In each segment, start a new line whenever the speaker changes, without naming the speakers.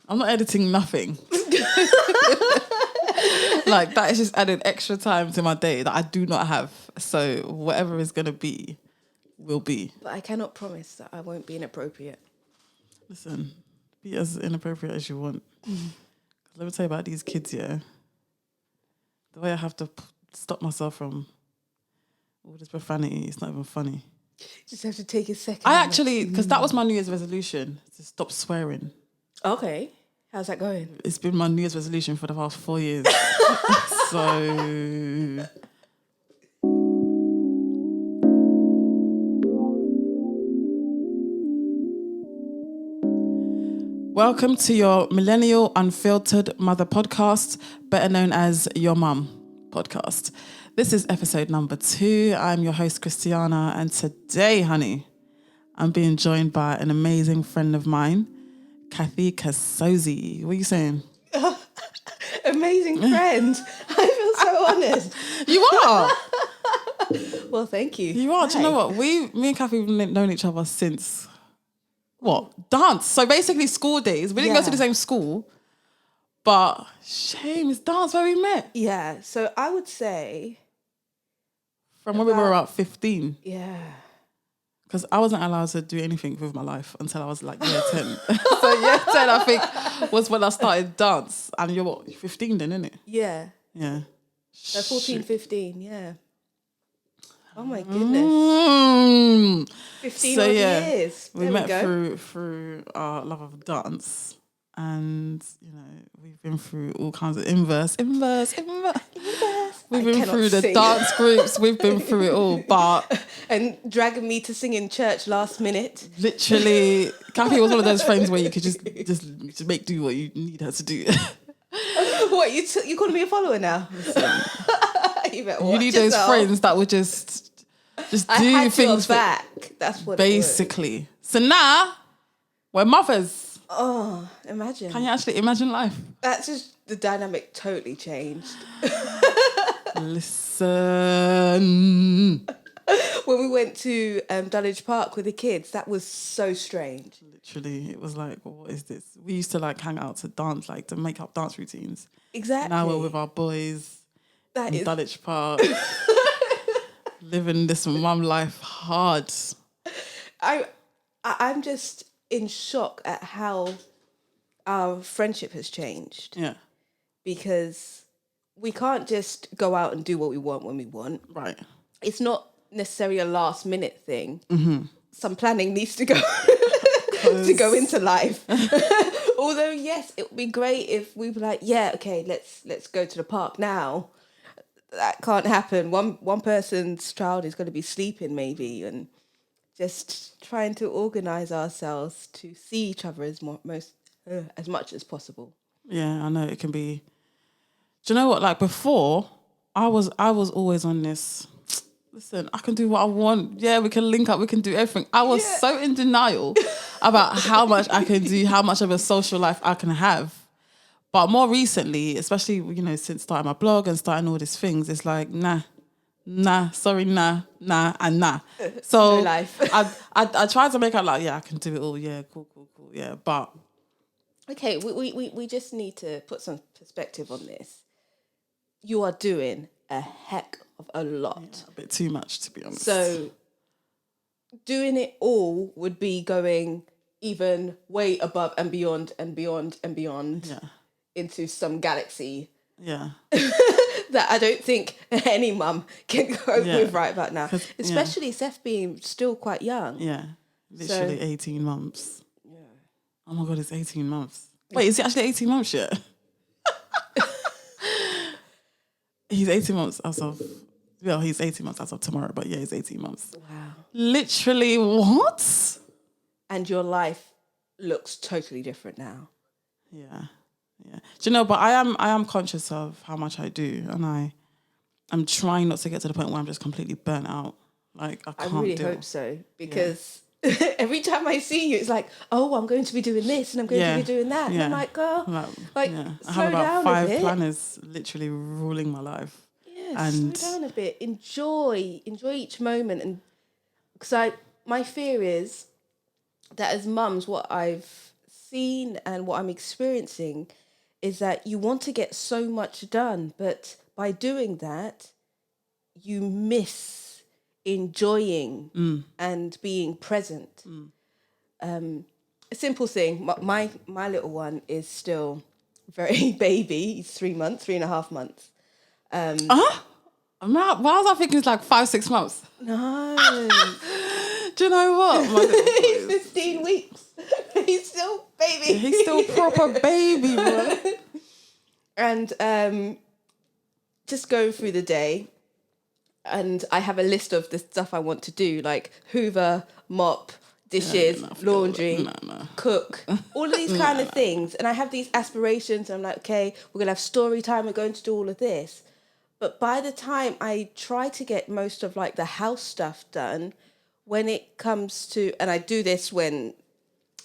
I'm not editing nothing. Like, that is just adding extra time to my day that I do not have. So whatever is going to be, will be.
But I cannot promise that I won't be inappropriate.
Listen, be as inappropriate as you want. Let me tell you about these kids, yeah. The way I have to stop myself from all this profanity, it's not even funny.
Just have to take a second.
I actually, because that was my New Year's resolution, to stop swearing.
Okay. How's that going?
It's been my New Year's resolution for the past 4 years. So... Welcome to your Millennial Unfiltered Mother podcast, better known as Your Mum podcast. This is episode number 2. I'm your host, Christiana, and today, honey, I'm being joined by an amazing friend of mine, Cathy Kasozi. What are you saying?
Amazing friend. I feel so honoured.
You are.
Well, thank you.
You are. Do you know what? Me and Cathy have known each other since... What? Dance. So basically school days. We didn't go to the same school, but shame, it's dance where we met.
Yeah, so I would say...
From when we were about 15.
Yeah.
Because I wasn't allowed to do anything with my life until I was like year 10. So year 10, I think, was when I started dance. And you're what, 15 then, innit?
Yeah.
Yeah.
So 14, 15, yeah. Oh my goodness. 15 odd years.
We met through our love of dance. And, you know, we've been through all kinds of inverse. We've been through the dance groups. We've been through it all. But
and dragging me to sing in church last minute.
Literally, Cathy was one of those friends where you could just make do what you need her to do.
What, you calling me a follower now?
You need those friends that would just do
I
things
back. That's what
basically. It was. So now we're mothers.
Oh, imagine.
Can you actually imagine life?
That's just the dynamic totally changed.
Listen.
When we went to Dulwich Park with the kids, that was so strange.
Literally, it was like, what is this? We used to like hang out to dance, like to make up dance routines.
Exactly.
Now we're with our boys in Dulwich Park, living this mum life hard.
I'm just in shock at how our friendship has changed.
Yeah.
Because we can't just go out and do what we want when we want.
Right.
It's not necessarily a last minute thing.
Mm-hmm.
Some planning needs to go to go into life. Although, yes, it would be great if we were like, yeah, okay, let's go to the park now. That can't happen. One person's child is going to be sleeping maybe, and just trying to organise ourselves to see each other as much as possible.
Yeah, I know it can be. Do you know what? Like before, I was always on this. Listen, I can do what I want. Yeah, we can link up. We can do everything. I was so in denial about how much I can do, how much of a social life I can have. But more recently, especially, you know, since starting my blog and starting all these things, it's like, nah, sorry, nah, and nah. So
no life.
I tried to make out like, yeah, I can do it all. Yeah, cool, yeah. But
okay, we just need to put some perspective on this. You are doing a heck of a lot.
Yeah, a bit too much, to be honest.
So doing it all would be going even way above and beyond into some galaxy.
Yeah.
That I don't think any mum can cope with right about now. Especially Seth being still quite young.
Yeah. Literally 18 months.
Yeah.
Oh my God, it's 18 months. Wait, is it actually 18 months yet? He's 18 months as of... Well, he's 18 months as of tomorrow, but yeah, he's 18 months.
Wow.
Literally, what?
And your life looks totally different now.
Yeah. Do you know, but I am conscious of how much I do, and I'm trying not to get to the point where I'm just completely burnt out. Like, I can't
I really hope so, because every time I see you, it's like, oh, I'm going to be doing this and I'm going to be doing that. And I'm like, girl, I have about 5 planners
literally ruling my life.
Yeah, and slow down a bit. Enjoy each moment. And because my fear is that as mums, what I've seen and what I'm experiencing is that you want to get so much done, but by doing that, you miss enjoying and being present. A simple thing. My little one is still very baby. He's 3.5 months.
Why was I thinking it's like 5-6 months?
No.
Do you know what? My little boy
He's 15 weeks. He's still baby.
He's still proper baby, bro.
And just going through the day, and I have a list of the stuff I want to do, like hoover, mop, dishes, laundry, cook, all of these kind of things. And I have these aspirations. I'm like, okay, we're going to have story time. We're going to do all of this. But by the time I try to get most of like the house stuff done, when it comes to, and I do this when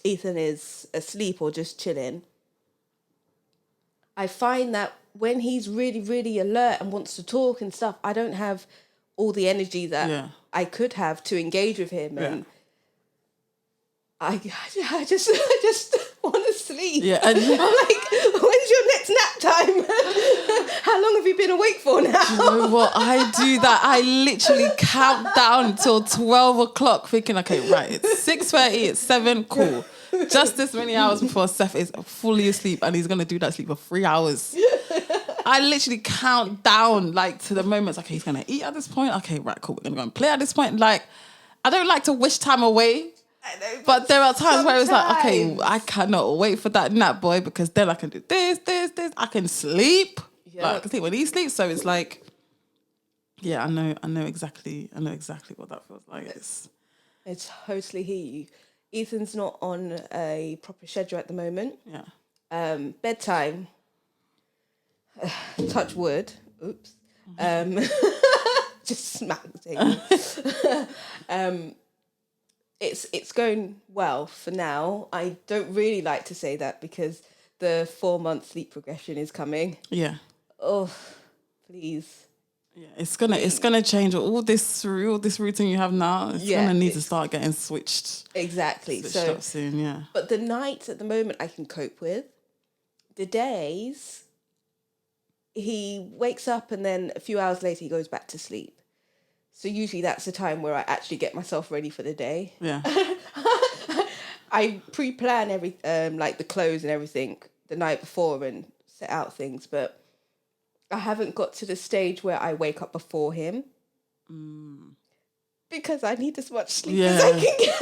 Ethan is asleep or just chilling, I find that when he's really, really alert and wants to talk and stuff, I don't have all the energy that I could have to engage with him. And I just want to sleep.
Yeah, and
I'm like, when's your next nap time? How long have you been awake for now?
you know what? I do that. I literally count down till 12 o'clock thinking, okay, right, it's 6:30, it's 7, cool. Just this many hours before Seth is fully asleep, and he's going to do that sleep for 3 hours. I literally count down like to the moments, okay, he's going to eat at this point. Okay, right, cool. We're going to go and play at this point. Like, I don't like to wish time away. But there are times where it's like, okay, I cannot wait for that nap, boy, because then I can do this. I can sleep.
Yeah.
Like, I can sleep when he sleeps. So it's like, yeah, I know exactly what that feels like.
It's totally hear you. Ethan's not on a proper schedule at the moment.
Yeah.
Bedtime. Touch wood. Oops. Just smack the table. It's going well for now. I don't really like to say that because the 4-month sleep progression is coming.
Yeah.
Oh, please.
Yeah, it's gonna change all this routine you have now. It's gonna need to start getting switched.
Exactly.
Switched
So
up soon, yeah.
But the nights at the moment I can cope with. The days, he wakes up and then a few hours later he goes back to sleep. So usually that's the time where I actually get myself ready for the day.
Yeah.
I pre-plan like the clothes and everything the night before and set out things, but I haven't got to the stage where I wake up before him because I need as much sleep as I can get.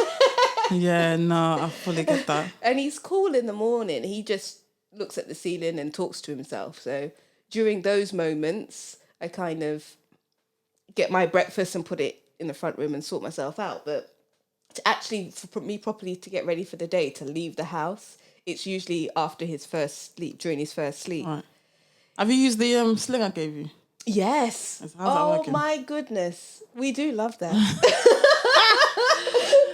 Yeah, no, I fully get that.
And he's cool in the morning. He just looks at the ceiling and talks to himself. So during those moments, I kind of get my breakfast and put it in the front room and sort myself out. But to actually, for me properly to get ready for the day, to leave the house, it's usually after his first sleep, during his first sleep.
Right. Have you used the sling I gave you?
Yes.
How's that working?
My goodness. We do love that.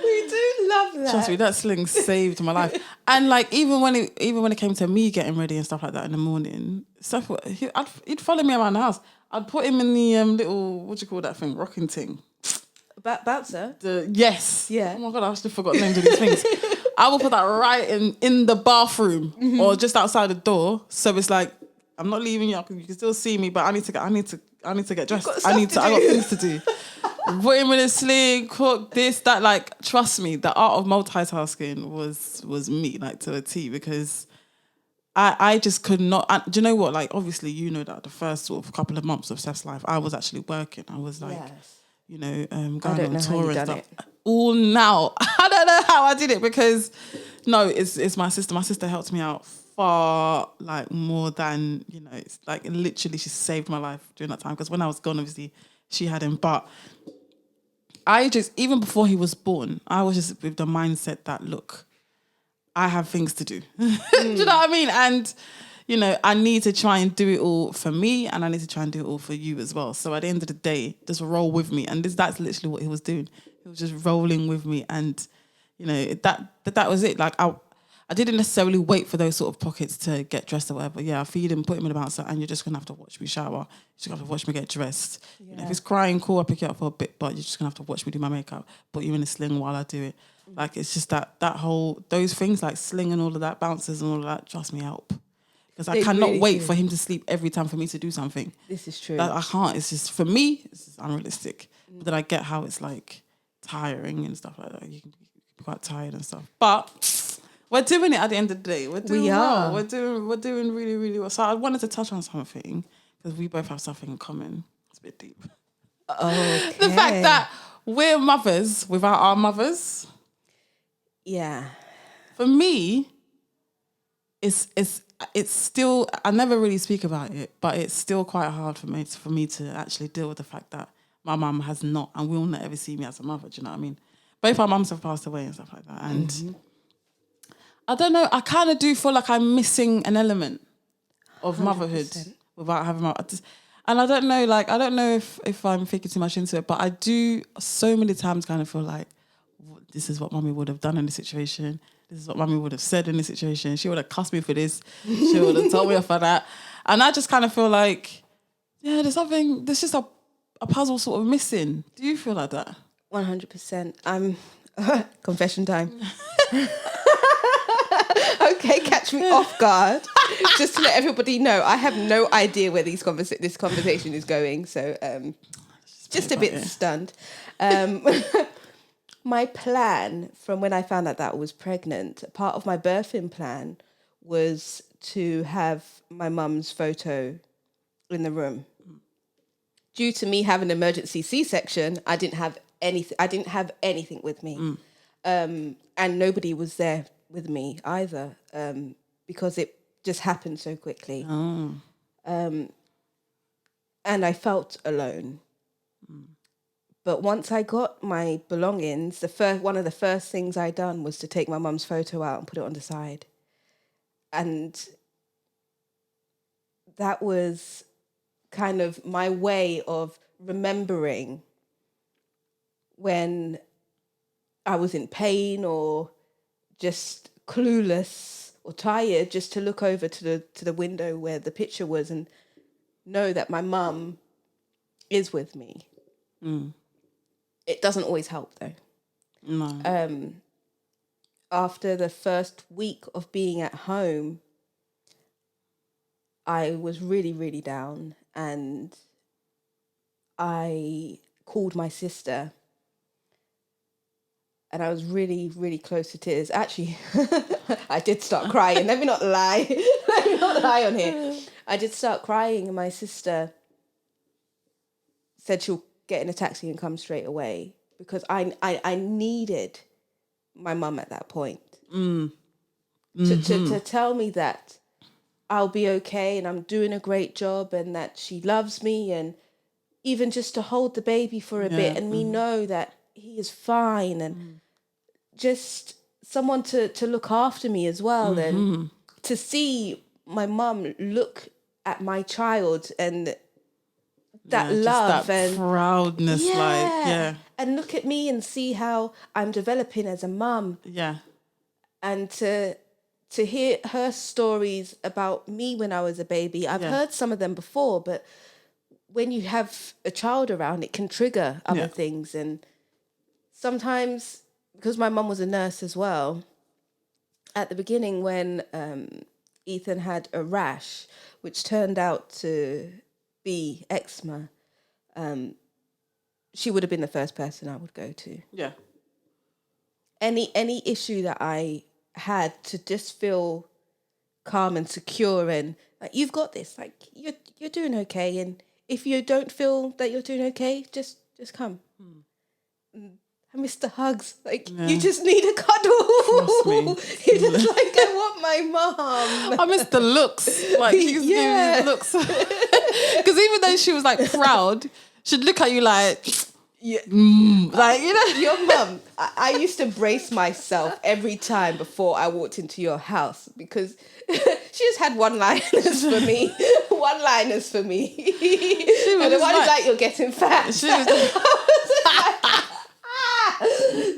We do love that.
Trust me, that sling saved my life. And like even when it came to me getting ready and stuff like that in the morning, stuff he'd follow me around the house. I'd put him in the little, what do you call that thing, rocking thing.
Bouncer?
Yes.
Yeah.
Oh my God, I actually forgot the names of these things. I will put that right in the bathroom or just outside the door. So it's like, I'm not leaving you. You can still see me, but I need to get dressed. I got things to do. Put him in a sling, cook this, that. Like, trust me, the art of multitasking was me, like to a T, because I just could not. Do you know what? Like, obviously, you know that the first sort of couple of months of Steph's life, I was actually working. I was like, going on tour and stuff. All now, I don't know how I did it because, no, it's my sister. My sister helped me out far, like more than, it's like literally she saved my life during that time, because when I was gone, obviously she had him, but I just, even before he was born, I was just with the mindset that, look, I have things to do. Do you know what I mean? And, I need to try and do it all for me, and I need to try and do it all for you as well. So at the end of the day, just roll with me. And that's literally what he was doing. He was just rolling with me, and, that was it. Like, I didn't necessarily wait for those sort of pockets to get dressed or whatever. Yeah, I feed him, put him in the bouncer, and you're just going to have to watch me shower. You're just going to have to watch me get dressed. Yeah. If he's crying, cool, I'll pick you up for a bit, but you're just going to have to watch me do my makeup. Put you in a sling while I do it. Like, it's just those things like sling and all of that, bounces and all of that, trust me, help. Because I cannot
really
wait
do.
for him to sleep every time for me to do something.
This is true.
That I can't. It's just, for me, it's just unrealistic. But then I get how it's like tiring and stuff like that. You can be quite tired and stuff. But we're doing it at the end of the day. We're doing well. We're doing really, really well. So I wanted to touch on something because we both have something in common. It's a bit deep.
Okay.
The fact that we're mothers without our mothers.
Yeah.
For me, it's still, I never really speak about it, but it's still quite hard for me to actually deal with the fact that my mum has not and will not ever see me as a mother. Do you know what I mean? Both our mums have passed away and stuff like that. And I don't know, I kind of do feel like I'm missing an element of
100%.
motherhood without having and I don't know if I'm thinking too much into it, but I do so many times kind of feel like this is what mummy would have done in this situation. This is what mummy would have said in this situation. She would have cussed me for this. She would have told me off for that. And I just kind of feel like, yeah, there's just a puzzle sort of missing. Do you feel like that?
100%. I'm confession time. Okay, catch me off guard. Just to let everybody know, I have no idea where this conversation is going. So just a bit stunned. My plan from when I found out that I was pregnant, part of my birthing plan was to have my mum's photo in the room. Due to me having an emergency C-section, I didn't have anything with me. And nobody was there with me either, because it just happened so quickly. And I felt alone. But once I got my belongings, one of the first things I done was to take my mum's photo out and put it on the side. And that was kind of my way of remembering when I was in pain or just clueless or tired, just to look over to the window where the picture was and know that my mum is with me. It doesn't always help though.
No.
After the first week of being at home, I was really, really down, and I called my sister, and I was really, really close to tears. Actually, I did start crying. Let me not lie. Let me not lie on here. I did start crying, and my sister said she'll get in a taxi and come straight away, because I needed my mum at that point to tell me that I'll be okay and I'm doing a great job and that she loves me, and even just to hold the baby for a bit and me know that he is fine, and just someone to look after me as well, and to see my mum look at my child and that love
that
and
proudness,
and look at me and see how I'm developing as a mum, and to hear her stories about me when I was a baby. I've heard some of them before, but when you have a child around, it can trigger other things. And sometimes, because my mum was a nurse as well, at the beginning when Ethan had a rash, which turned out to be eczema, she would have been the first person I would go to.
Yeah.
Any issue that I had, to just feel calm and secure and like, you've got this, like you're doing okay, and if you don't feel that you're doing okay, just come. I miss the hugs. Like, you just need a cuddle.
Trust me.
You're just like, I want my mom.
I miss the looks. Like, she used to give me looks. Because even though she was like proud, she'd look at you like, like, you know.
Your mum, I used to brace myself every time before I walked into your house, because she just had one-liners for me. One-liners for me. And the one is like, you're getting fat.
She was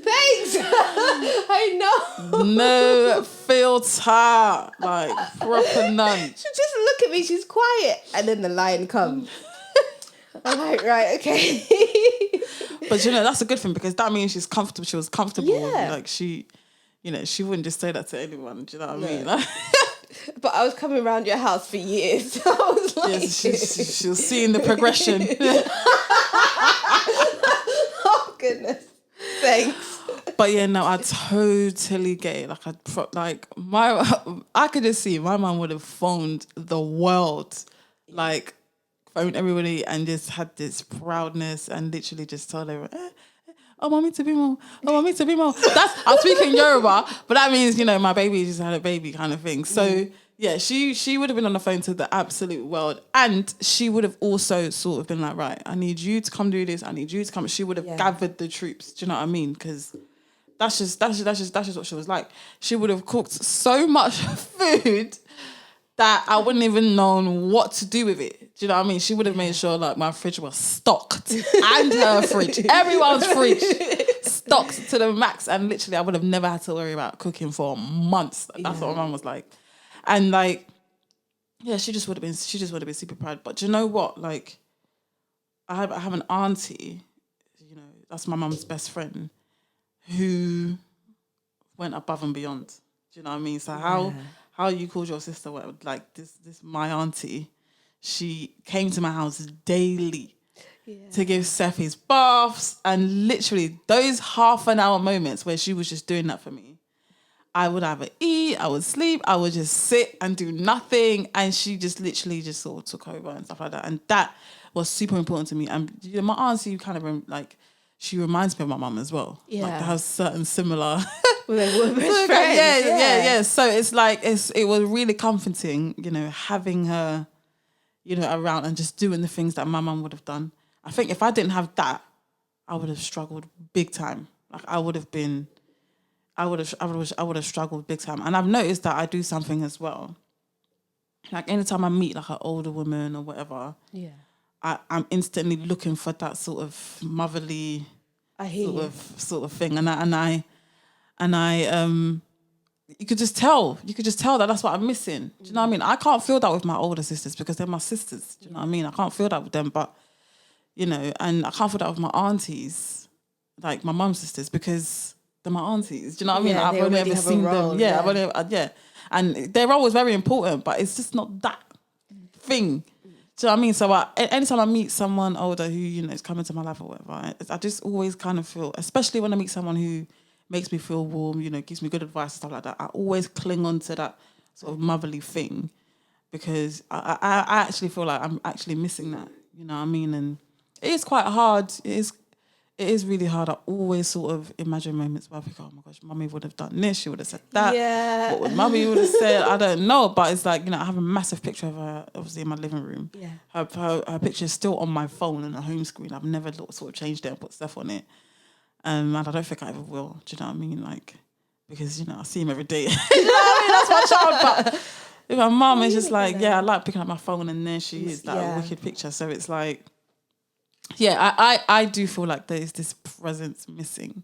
thanks. I know.
No filter. Like, proper none.
She'll just look at me, she's quiet. And then the line comes. I'm like, right, okay.
But that's a good thing because that means she's comfortable. She was comfortable.
Yeah.
Like she wouldn't just say that to anyone. Do you know what I mean? Like,
but I was coming around your house for years. I was like,
she was seeing the progression.
Oh goodness, thanks.
But yeah, no, I totally get it. I could just see my mum would have phoned the world, like phoned everybody and just had this proudness and literally just told everyone, oh, mommy to be more. Oh, mommy to be more. I'm speaking Yoruba, but that means, my baby just had a baby kind of thing. So yeah, she would have been on the phone to the absolute world. And she would have also sort of been like, right, I need you to come do this. I need you to come. She would have gathered the troops. Do you know what I mean? Because that's just what she was like. She would have cooked so much food that I wouldn't even known what to do with it. Do you know what I mean? She would have made sure like my fridge was stocked and her fridge, everyone's fridge stocked to the max. And literally I would have never had to worry about cooking for months. That's what my mum was like. And like, yeah, she just would have been super proud. But do you know what? Like, I have an auntie, that's my mum's best friend, who went above and beyond. Do you know what I mean? So how you called your sister, like this my auntie, she came to my house daily to give Seffi's baths, and literally those half an hour moments where she was just doing that for me, I would either eat, I would sleep, I would just sit and do nothing, and she just literally just sort of took over and stuff like that, and that was super important to me. And my auntie kind of like, she reminds me of my mum as well.
Yeah,
like they have certain similar.
We're best friends.
Yeah. So it's like it was really comforting, having her, around and just doing the things that my mum would have done. I think if I didn't have that, I would have struggled big time. Like I would have struggled big time. And I've noticed that I do something as well. Like anytime I meet like an older woman or whatever, I'm instantly looking for that sort of motherly sort of thing. And I you could just tell that that's what I'm missing. Do you know what I mean? I can't feel that with my older sisters because they're my sisters. Do you know what I mean? I can't feel that with them, but and I can't feel that with my aunties, like my mum's sisters, because they're my aunties. Do you know what I mean? I've only ever seen them. Yeah, I've only and their role was very important, but it's just not that thing. Do you know what I mean? So anytime I meet someone older who, is coming to my life or whatever, I just always kind of feel, especially when I meet someone who makes me feel warm, gives me good advice and stuff like that, I always cling on to that sort of motherly thing because I actually feel like I'm actually missing that. You know what I mean? And it is quite hard. It is really hard. I always sort of imagine moments where I think, oh my gosh, mummy would have done this, she would have said that.
Yeah.
What would mummy would have said? I don't know. But it's like, I have a massive picture of her, obviously, in my living room.
Yeah.
Her picture is still on my phone and a home screen. I've never sort of changed it and put stuff on it. And I don't think I ever will. Do you know what I mean? Like, because, I see him every day. You know what I mean? That's my child. But with my mum, it's just like, I like picking up my phone and there she is, that wicked picture. So it's like, I do feel like there is this presence missing.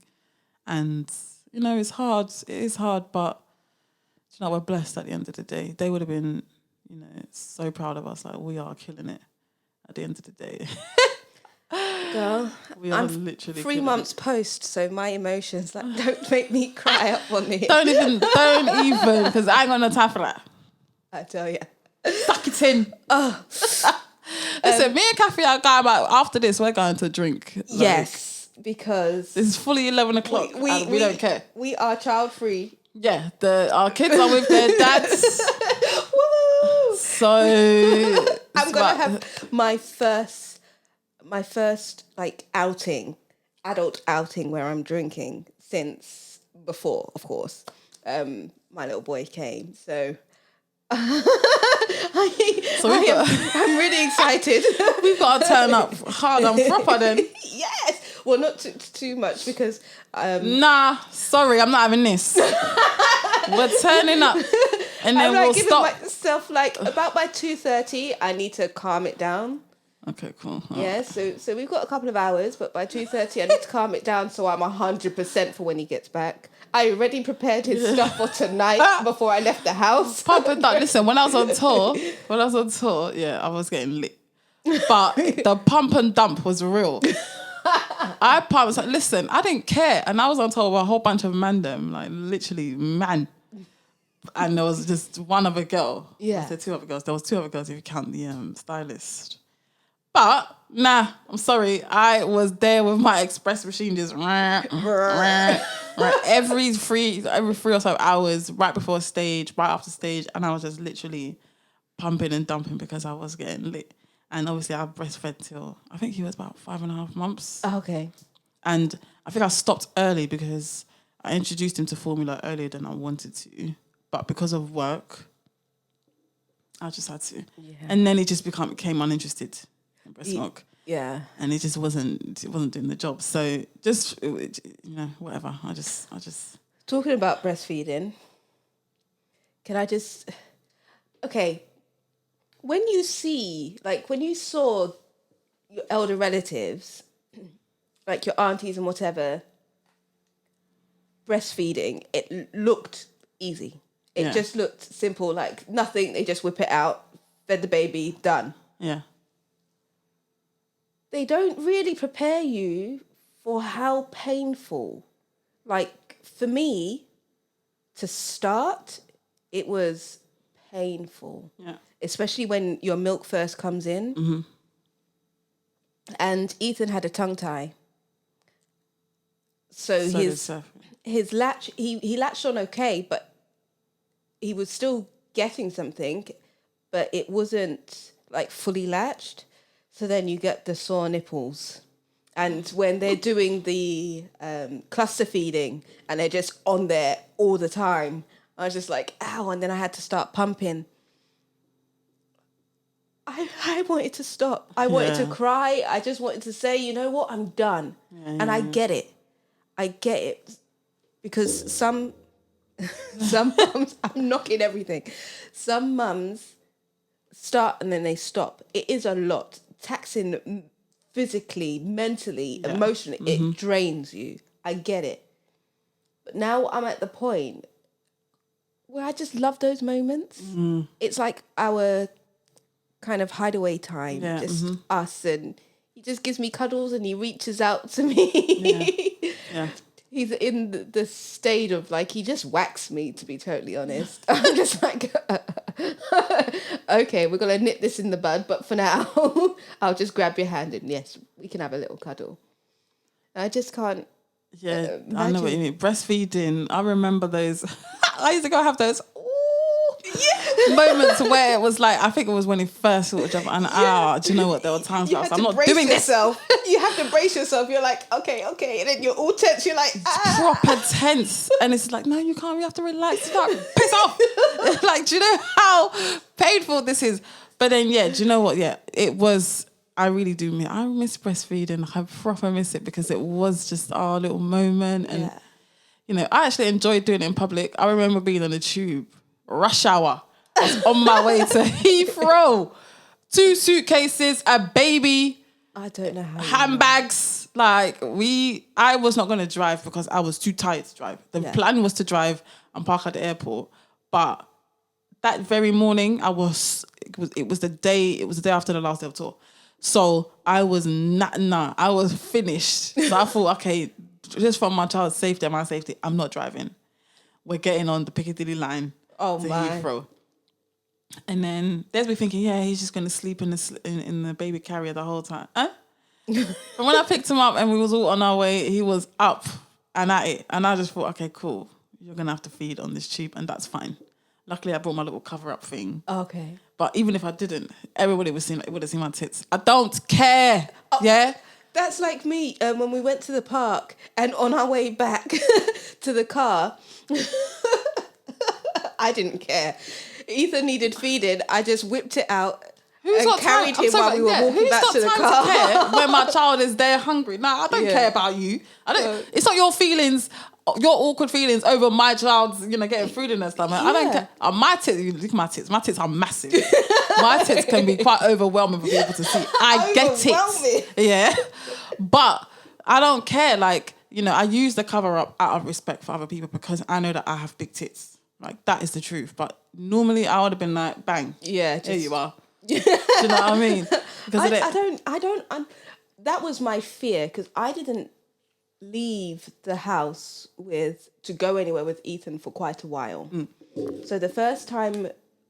And, it's hard. It is hard, but, we're blessed at the end of the day. They would have been, so proud of us. Like, we are killing it at the end of the day.
Girl,
I'm literally
3 months post, so my emotions, don't make me cry up on me.
Don't even, because I ain't got no time for that.
I tell you.
Suck it in. Listen, me and Cathy are going about, after this, we're going to drink. Like,
yes, because
it's fully 11 o'clock and we don't care.
We are child free.
Yeah, our kids are with their dads.
Woo!
So
I'm going to have my first adult outing where I'm drinking since before, of course. My little boy came, so I'm really excited.
We've got to turn up hard and proper then.
Yes. Well, not too much because...
Nah, sorry, I'm not having this. We're turning up and then we'll stop.
Myself, about by 2:30, I need to calm it down.
Okay, cool.
Yeah, so we've got a couple of hours, but by 2:30 I need to calm it down so I'm 100% for when he gets back. I already prepared his stuff for tonight before I left the house.
Listen, when I was on tour, yeah, I was getting lit. But the pump and dump was real. I was like, listen, I didn't care. And I was on tour with a whole bunch of mandem, like literally man. And there was just one other girl.
Yeah.
I said two other girls. There was two other girls if you count the stylist. But nah, I'm sorry. I was there with my express machine just every three or so hours, right before stage, right after stage, and I was just literally pumping and dumping because I was getting lit. And obviously I breastfed till I think he was about 5.5 months.
Okay.
And I think I stopped early because I introduced him to formula earlier than I wanted to. But because of work, I just had to. Yeah. And then it just became uninterested in breast milk.
Yeah.
And it wasn't doing the job. So just, whatever. I just.
Talking about breastfeeding, can I just, okay, when you saw your elder relatives, like your aunties and whatever, breastfeeding, it looked easy. It just looked simple, like nothing. They just whip it out, fed the baby, done.
Yeah.
They don't really prepare you for how painful. Like, for me, to start, it was painful.
Yeah.
Especially when your milk first comes in.
Mm-hmm.
And Ethan had a tongue tie. So his latch, he latched on okay, but he was still getting something, but it wasn't like fully latched. So then you get the sore nipples. And when they're doing the cluster feeding and they're just on there all the time, I was just like, ow. And then I had to start pumping. I wanted to stop. I wanted to cry. I just wanted to say, you know what, I'm done. And I get it. Because some mums, I'm knocking everything. Some mums start and then they stop. It is a lot. Taxing physically, mentally, emotionally. Mm-hmm. It drains you. I get it. But now I'm at the point where I just love those moments. Mm. It's like our kind of hideaway time. Yeah. Just us. And he just gives me cuddles and he reaches out to me. Yeah. He's in the state of like, he just whacks me, to be totally honest. I'm just like, okay, we're going to nip this in the bud, but for now, I'll just grab your hand and yes, we can have a little cuddle. I just can't.
Yeah, I know what you mean. Breastfeeding, I remember those. I used to go have those moments where it was like, I think it was when he first sort of jumped an hour. Do you know what? There were times where I was like, I'm not doing
yourself. You have to brace yourself. You're like, okay. And then you're all tense. You're like,
proper tense. And it's like, no, you can't. You have to relax. You can't piss off. Like, do you know how painful this is? But then, do you know what? Yeah, it was. I really do miss. I miss breastfeeding. I proper miss it because it was just our little moment. And, I actually enjoyed doing it in public. I remember being on the tube, rush hour. I was on my way to Heathrow. 2 suitcases, a baby.
I don't know how.
Handbags. I was not going to drive because I was too tired to drive. The plan was to drive and park at the airport. But that very morning, it was the day after the last day of tour. So I was I was finished. So I thought, okay, just for my child's safety and my safety, I'm not driving. We're getting on the Piccadilly line to Heathrow. And then there's me thinking, he's just going to sleep in the baby carrier the whole time. Huh? But when I picked him up and we was all on our way, he was up and at it. And I just thought, okay, cool. You're going to have to feed on this tube and that's fine. Luckily, I brought my little cover-up thing.
Okay.
But even if I didn't, everybody would have seen my tits. I don't care. Oh, yeah?
That's like me when we went to the park and on our way back to the car, I didn't care. Ethan needed feeding. I just whipped it out and carried him while we were walking back to the car.
To care when my child is there hungry? No, I don't care about you. I don't. It's not your feelings, your awkward feelings over my child's, getting food in their stomach. I don't care. My tits, look at my tits. My tits are massive. My tits can be quite overwhelming for people to see. I get it. Yeah, but I don't care. I use the cover up out of respect for other people because I know that I have big tits. That is the truth. But normally I would have been like, bang. Yeah. There you are. Do you know what I mean?
I don't. that was my fear, because I didn't leave the house to go anywhere with Ethan for quite a while. So the first time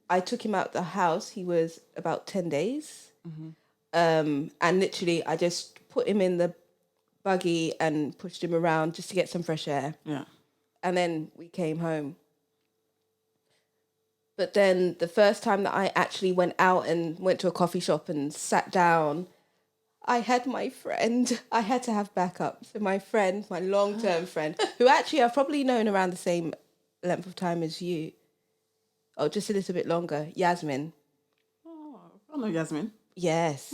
I took him out the house, he was about 10 days. And literally I just put him in the buggy and pushed him around just to get some fresh air.
Yeah.
And then we came home. But then the first time that I actually went out and went to a coffee shop and sat down, I had my friend. I had to have backup. So my friend, my long-term friend, who actually I've probably known around the same length of time as you. Oh, just a little bit longer. Yasmin.
Oh, I know Yasmin.
Yes.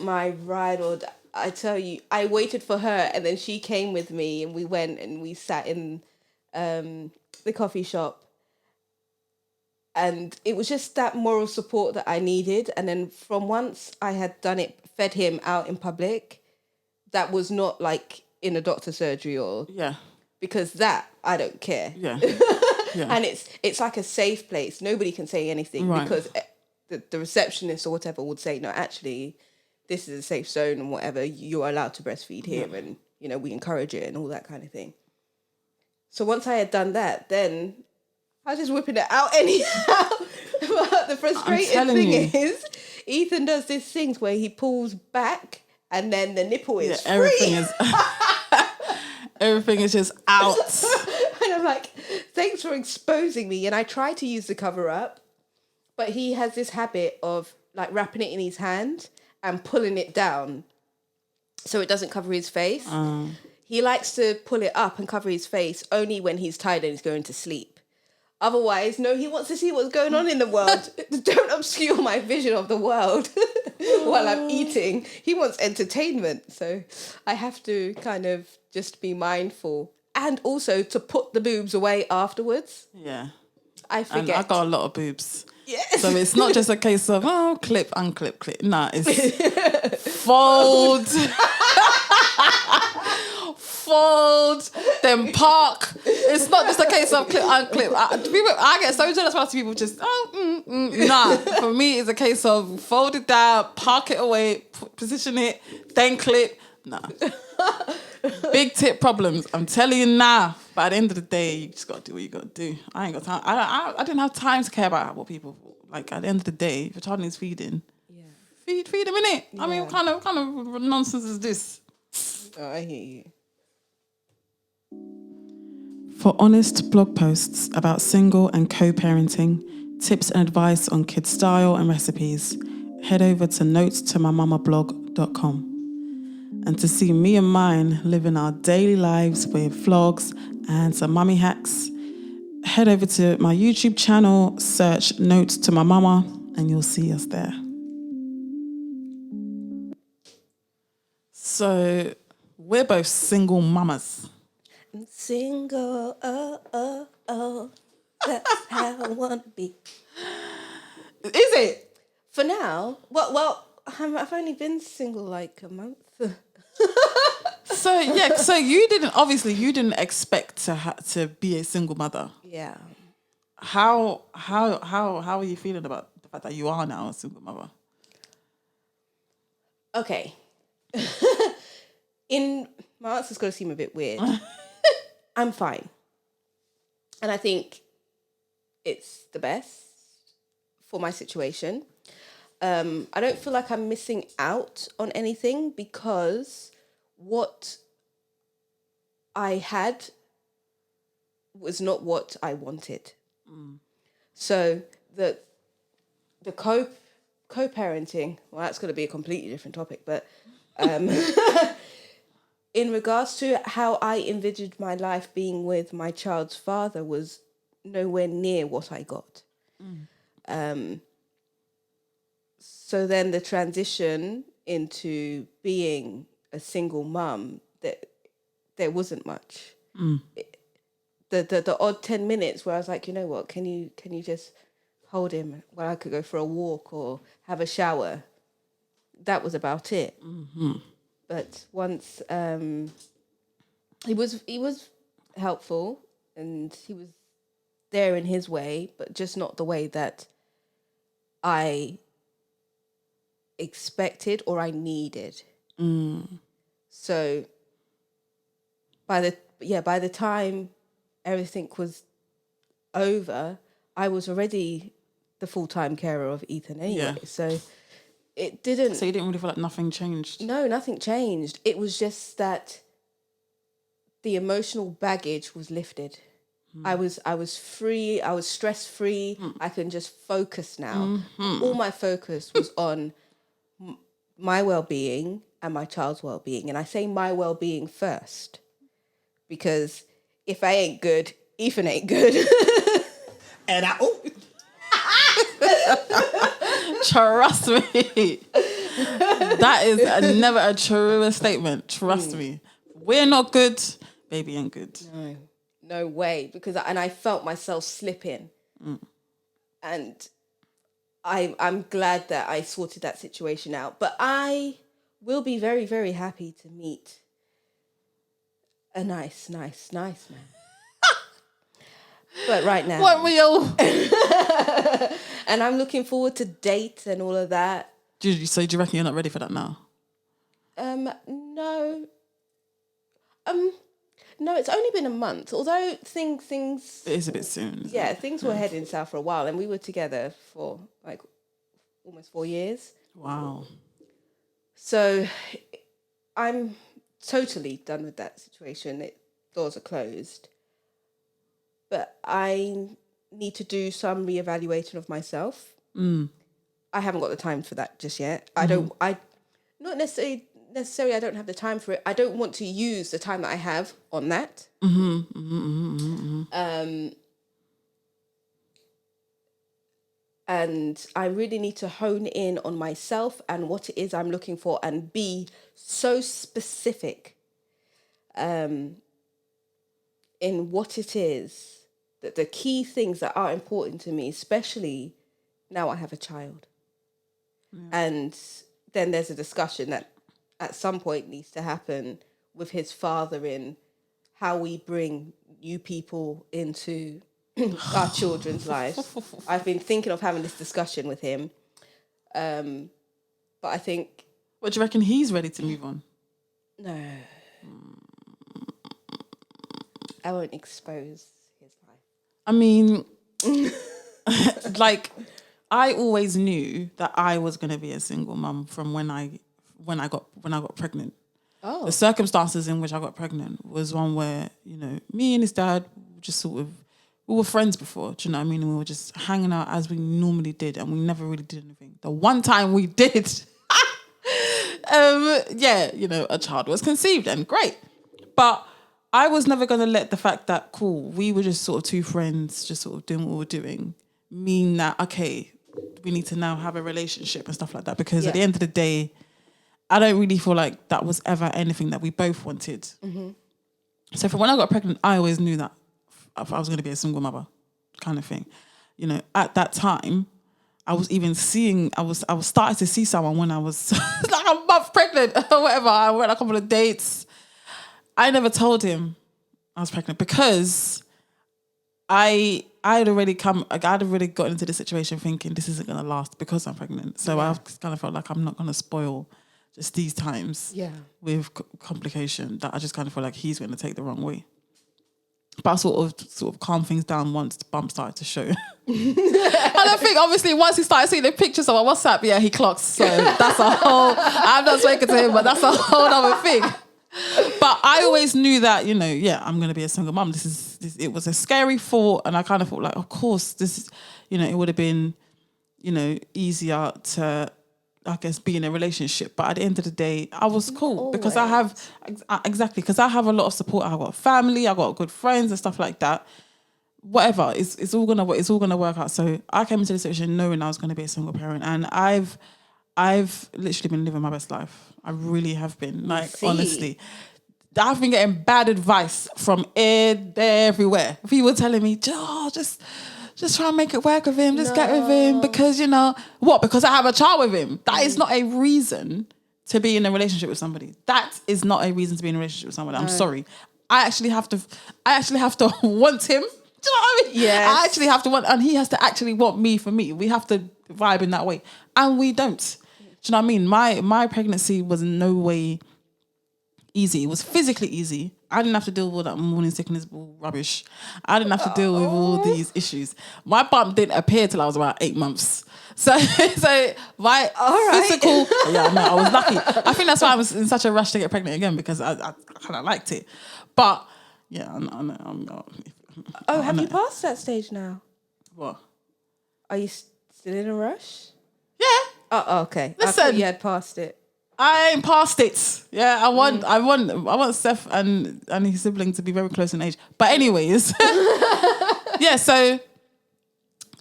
My ride or I tell you, I waited for her and then she came with me and we went and we sat in the coffee shop. And it was just that moral support that I needed. And then from once I had done it, fed him out in public, that was not like in a doctor's surgery or...
Yeah.
Because that, I don't care.
Yeah. Yeah.
And it's like a safe place. Nobody can say anything because the receptionist or whatever would say, no, actually, this is a safe zone and whatever. You're allowed to breastfeed here and, you know, we encourage it and all that kind of thing. So once I had done that, then... I was just whipping it out anyhow. But the frustrating thing is, Ethan does these things where he pulls back and then the nipple is free.
Everything is just out.
And I'm like, thanks for exposing me. And I try to use the cover up, but he has this habit of like wrapping it in his hand and pulling it down so it doesn't cover his face. He likes to pull it up and cover his face only when he's tired and he's going to sleep. Otherwise, no, he wants to see what's going on in the world. Don't obscure my vision of the world while I'm eating. He wants entertainment. So I have to kind of just be mindful. And also to put the boobs away afterwards.
Yeah.
I forget.
And I got a lot of boobs.
Yes.
So it's not just a case of, oh, clip, unclip, clip. Nah, it's fold. Fold, then park. It's not just a case of clip, unclip. I get so jealous when I see people just, nah. For me, it's a case of fold it down, park it away, position it, then clip. Nah. Big tip problems. I'm telling you now. But at the end of the day, you just got to do what you got to do. I ain't got time. I didn't have time to care about what people, like, at the end of the day, if your child needs feeding, feed them, innit? I mean, what kind of nonsense is this?
Oh, I hear you.
For honest blog posts about single and co-parenting, tips and advice on kids' style and recipes, head over to notestomymamablog.com. And to see me and mine living our daily lives with vlogs and some mummy hacks, head over to my YouTube channel, search Notes to My Mama, and you'll see us there. So, we're both single mamas.
I'm single, that's how I want to be.
Is it?
For now, well, I've only been single like a month.
So you didn't expect to be a single mother.
Yeah.
How are you feeling about the fact that you are now a single mother?
Okay. My answer's going to seem a bit weird. I'm fine. And I think it's the best for my situation. I don't feel like I'm missing out on anything because what I had was not what I wanted. So the co-parenting, well, that's going to be a completely different topic, but in regards to how I envisioned my life being with my child's father was nowhere near what I got. So then the transition into being a single mum, there wasn't much. The odd 10 minutes where I was like, you know what, can you just hold him while I could go for a walk or have a shower? That was about it. But once he was helpful and he was there in his way, but just not the way that I expected or I needed. So by the time everything was over, I was already the full-time carer of Ethan anyway.
Yeah.
So it didn't.
So you didn't really feel like nothing changed?
No, nothing changed. It was just that the emotional baggage was lifted. I was free. I was stress free. I can just focus now. All my focus was on my well-being and my child's well-being, and I say my well-being first because if I ain't good, Ethan ain't good.
And trust me, that is never a true statement. Trust me, we're not good, baby ain't good.
No way, because I felt myself slipping, and I'm glad that I sorted that situation out. But I will be very, very happy to meet a nice man. But right now,
What we all?
and I'm looking forward to dates and all of that.
Do you reckon you're not ready for that now?
No. No, it's only been a month. Although things
It is a bit soon.
Yeah, things were heading south for a while, and we were together for like almost 4 years.
Wow.
So I'm totally done with that situation. Doors are closed. But I need to do some reevaluating of myself. I haven't got the time for that just yet. Not necessarily I don't have the time for it. I don't want to use the time that I have on that. And I really need to hone in on myself and what it is I'm looking for and be so specific in what it is, that the key things that are important to me, especially now I have a child. Yeah. And then there's a discussion that at some point needs to happen with his father in how we bring new people into our children's lives. I've been thinking of having this discussion with him. But I think...
What, do you reckon he's ready to move on?
No. I won't expose his life.
I mean, like, I always knew that I was going to be a single mum from when I got pregnant.
Oh.
The circumstances in which I got pregnant was one where, me and his dad just we were friends before, do you know what I mean? And we were just hanging out as we normally did, and we never really did anything. The one time we did, a child was conceived, and great. But I was never going to let the fact that, cool, we were just sort of two friends, just sort of doing what we were doing, mean that, okay, we need to now have a relationship and stuff like that. Because at the end of the day, I don't really feel like that was ever anything that we both wanted. Mm-hmm. So from when I got pregnant, I always knew that I was going to be a single mother kind of thing. At that time, I was even I was starting to see someone when I was like a month pregnant or whatever. I went on a couple of dates. I never told him I was pregnant because I had already got into the situation thinking this isn't going to last because I'm pregnant. So I kind of felt like I'm not going to spoil just these times with complication, that I just kind of feel like he's going to take the wrong way. But I sort of calmed things down once the bump started to show. And I think obviously once he started seeing the pictures of my WhatsApp, he clocks. So that's I'm not speaking to him, but that's a whole other thing. But I always knew that, I'm going to be a single mum. It was a scary thought. And I kind of thought like, of course, it would have been, easier to, I guess, be in a relationship. But at the end of the day, I was cool because I have a lot of support. I've got family, I've got good friends and stuff like that. Whatever, it's all gonna work out. So I came into the situation knowing I was going to be a single parent, and I've literally been living my best life. I really have been. Like, honestly, I've been getting bad advice from everywhere. People telling me, just try and make it work with him. Just get with him because, what? Because I have a child with him. That is not a reason to be in a relationship with somebody. That is not a reason to be in a relationship with somebody. I'm sorry. I actually have to want him. Do you know what I mean?
Yes.
I actually have to want, and he has to actually want me for me. We have to vibe in that way. And we don't. Do you know what I mean? My pregnancy was in no way easy. It was physically easy. I didn't have to deal with all that morning sickness rubbish. I didn't have to deal with all these issues. My bump didn't appear till I was about 8 months. So my physical, I was lucky. I think that's why I was in such a rush to get pregnant again, because I kind of liked it. But yeah, I'm not.
Have you passed that stage now?
What?
Are you still in a rush?
Yeah.
Oh, okay.
Listen,
I thought you had passed it.
I ain't past it. Yeah, I want Seth and his sibling to be very close in age. But anyways, yeah. So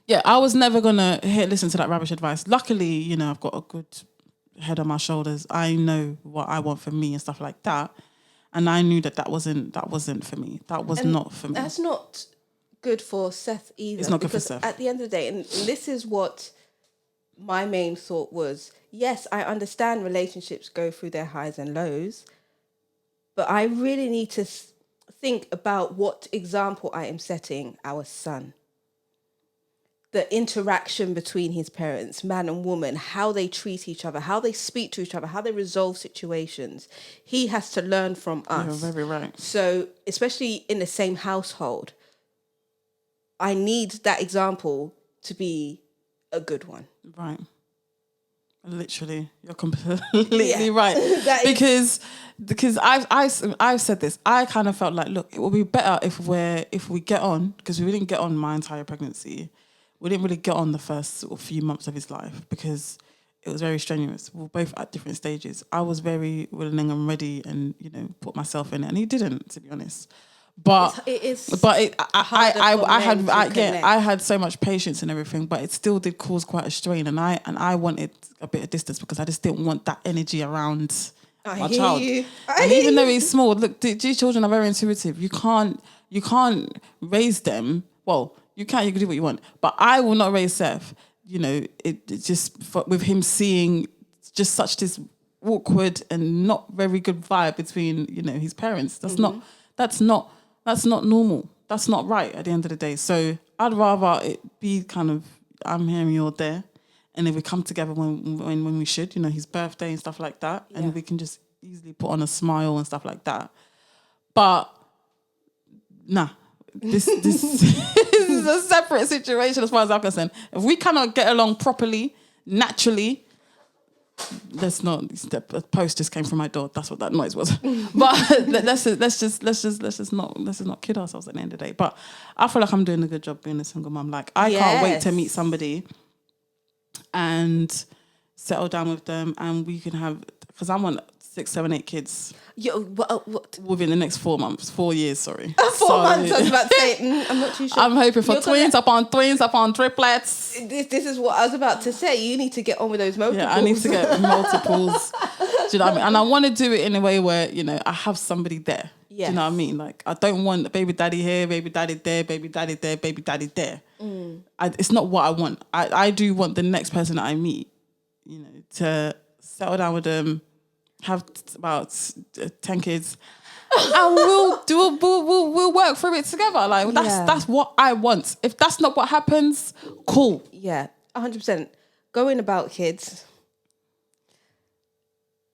yeah, I was never gonna listen to that rubbish advice. Luckily, you know, I've got a good head on my shoulders. I know what I want for me and stuff like that, and I knew that wasn't for me. That was not for me.
That's not good for Seth either.
It's not good for Seth.
At the end of the day, and this is what my main thought was, yes, I understand relationships go through their highs and lows, but I really need to think about what example I am setting our son. The interaction between his parents, man and woman, how they treat each other, how they speak to each other, how they resolve situations. He has to learn from us.
You're very right.
So, especially in the same household, I need that example to be a good one.
Right. Literally, you're completely right. Because I've said this. I kind of felt like, look, it would be better if we get on, because we didn't get on my entire pregnancy. We didn't really get on the first sort of few months of his life because it was very strenuous. We were both at different stages. I was very willing and ready, and you know, put myself in it, and he didn't, to be honest. But I had so much patience and everything, but it still did cause quite a strain, and I wanted a bit of distance because I just didn't want that energy around my child. And even though he's small, look, these children are very intuitive. You can't raise them. Well, you can do what you want, but I will not raise Seth. You know, it just with him seeing just such this awkward and not very good vibe between, you know, his parents. That's not normal. That's not right at the end of the day. So I'd rather it be kind of, I'm here and you're there. And then we come together when we should, you know, his birthday and stuff like that. Yeah. And we can just easily put on a smile and stuff like that. But nah, this is a separate situation as far as I'm concerned. If we cannot get along properly, naturally, let's not. The post just came from my door. That's what that noise was. But let's just not kid ourselves at the end of the day. But I feel like I'm doing a good job being a single mum. Like I can't wait to meet somebody and settle down with them, and we can have, because I want 6, 7, 8 kids. What? Within the next 4 months, 4 years. Sorry,
4 months. I was about to say. I'm not too sure.
I'm hoping for twins upon triplets.
This is what I was about to say. You need to get on with those multiples.
Yeah, I need to get multiples. Do you know what I mean? And I want to do it in a way where, you know, I have somebody there. Yes. Do you know what I mean? Like, I don't want baby daddy here, baby daddy there, baby daddy there, baby daddy there. It's not what I want. I do want the next person that I meet, you know, to settle down with them, have about 10 kids, and we'll work through it together. Like that's what I want. If that's not what happens, cool.
Yeah, 100%. Going about kids,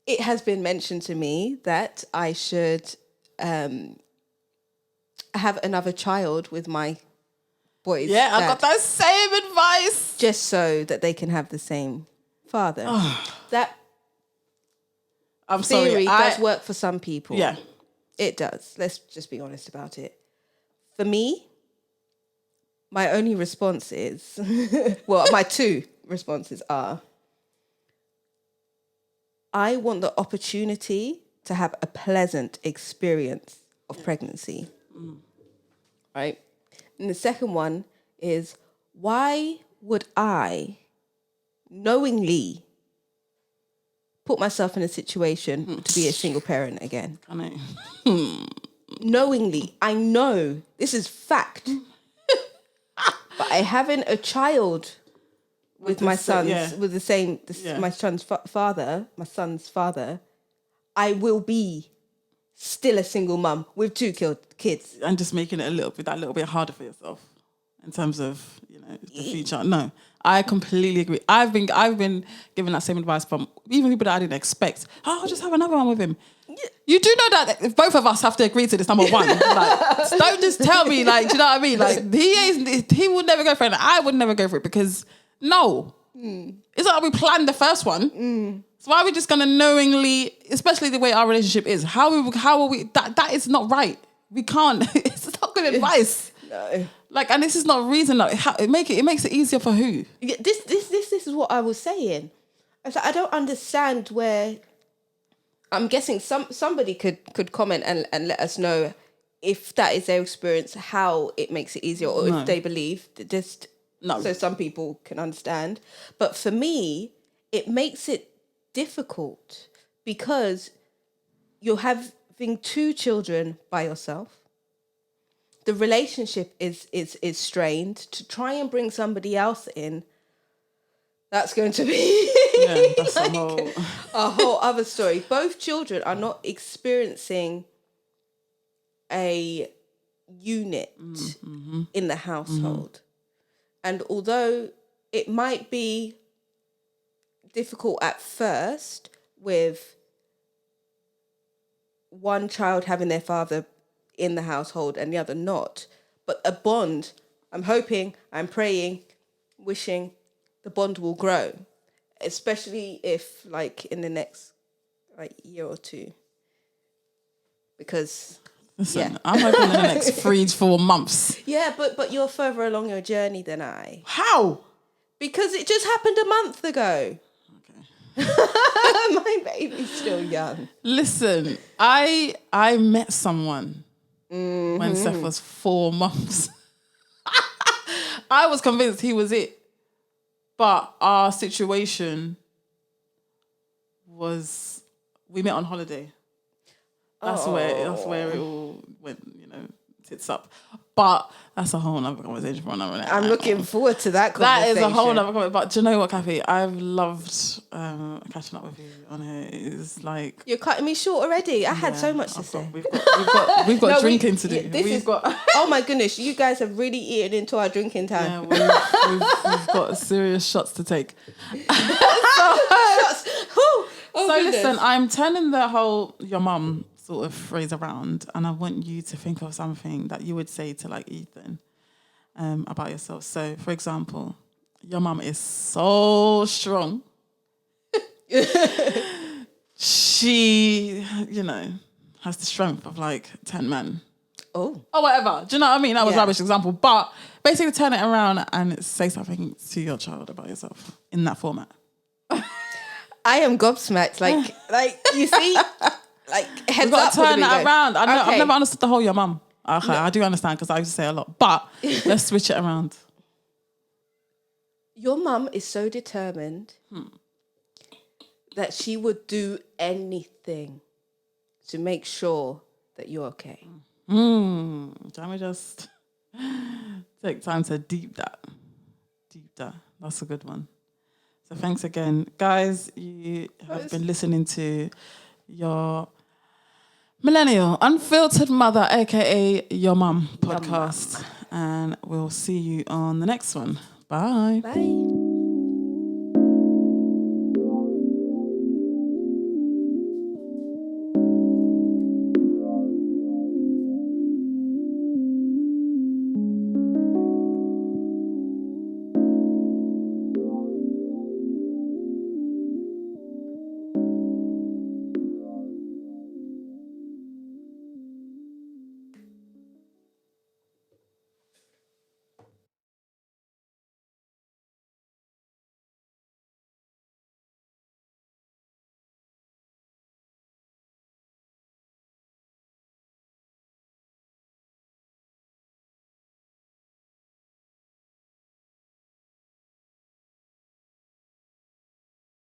it has been mentioned to me that I should have another child with my boys.
Yeah, I got that same advice.
Just so that they can have the same father. That theory does work for some people.
Yeah.
It does. Let's just be honest about it. For me, my only response is, my 2 responses are, I want the opportunity to have a pleasant experience of pregnancy. Right? And the second one is, why would I knowingly put myself in a situation to be a single parent again?
I know.
Knowingly. I know. This is fact. But I having a child with my son's, with the same, my son's father, I will be still a single mum with 2 kids.
And just making it a little bit harder for yourself. in terms of, you know, the future. No, I completely agree. I've been given that same advice from even people that I didn't expect. Oh, I'll just have another one with him. You do know that if both of us have to agree to this, number one. Like, don't just tell me, like, do you know what I mean? Like, he would never go for it. I would never go for it because no. It's not like we planned the first one. So why are we just gonna knowingly, especially the way our relationship is, how are we that is not right. We can't. It's not good advice.
No.
Like, and this is not a reason. Like, it makes it easier for who?
Yeah, this is what I was saying. I don't understand where. I'm guessing somebody could comment and let us know if that is their experience, how it makes it easier, or if they believe just
no.
So some people can understand. But for me, it makes it difficult because you're having 2 children by yourself. The relationship is strained. To try and bring somebody else in, that's going to be
That's
like a whole other story. Both children are not experiencing a unit in the household. And although it might be difficult at first with one child having their father in the household and the other not, but a bond, I'm hoping, I'm praying, wishing the bond will grow, especially if like in the next year or 2. Because
listen, I'm hoping in the next 3 to 4 months.
Yeah, but you're further along your journey than I.
How?
Because it just happened a month ago. My baby's still young.
Listen, I met someone when Seth was 4 months. I was convinced he was it. But our situation was, we met on holiday. That's where it all went, you know, tits up. But that's a whole nother conversation for another night.
I'm looking forward to that conversation.
That is a whole nother conversation. But do you know what, Cathy? I've loved catching up with you on here. It's like,
you're cutting me short already. I had so much to say.
We've got
No,
drinking to do.
Oh my goodness, you guys have really eaten into our drinking time.
Yeah, we've got serious shots to take. So listen, I'm turning the whole your mum sort of phrase around, and I want you to think of something that you would say to like Ethan about yourself. So, for example, your mum is so strong. She, you know, has the strength of like 10 men.
Oh.
Or whatever. Do you know what I mean? That was a rubbish example. But basically turn it around and say something to your child about yourself in that format.
I am gobsmacked. Like you see, like heads up.
Turn that around. I've never understood the whole your mum. Okay, I do understand because I used to say a lot. But let's switch it around.
Your mum is so determined that she would do anything to make sure that you're okay.
Can we just take time to deep that? That's a good one. So thanks again. Guys, you have been listening to your Millennial Unfiltered Mother, aka Your Mum podcast. And we'll see you on the next one. Bye.
Bye.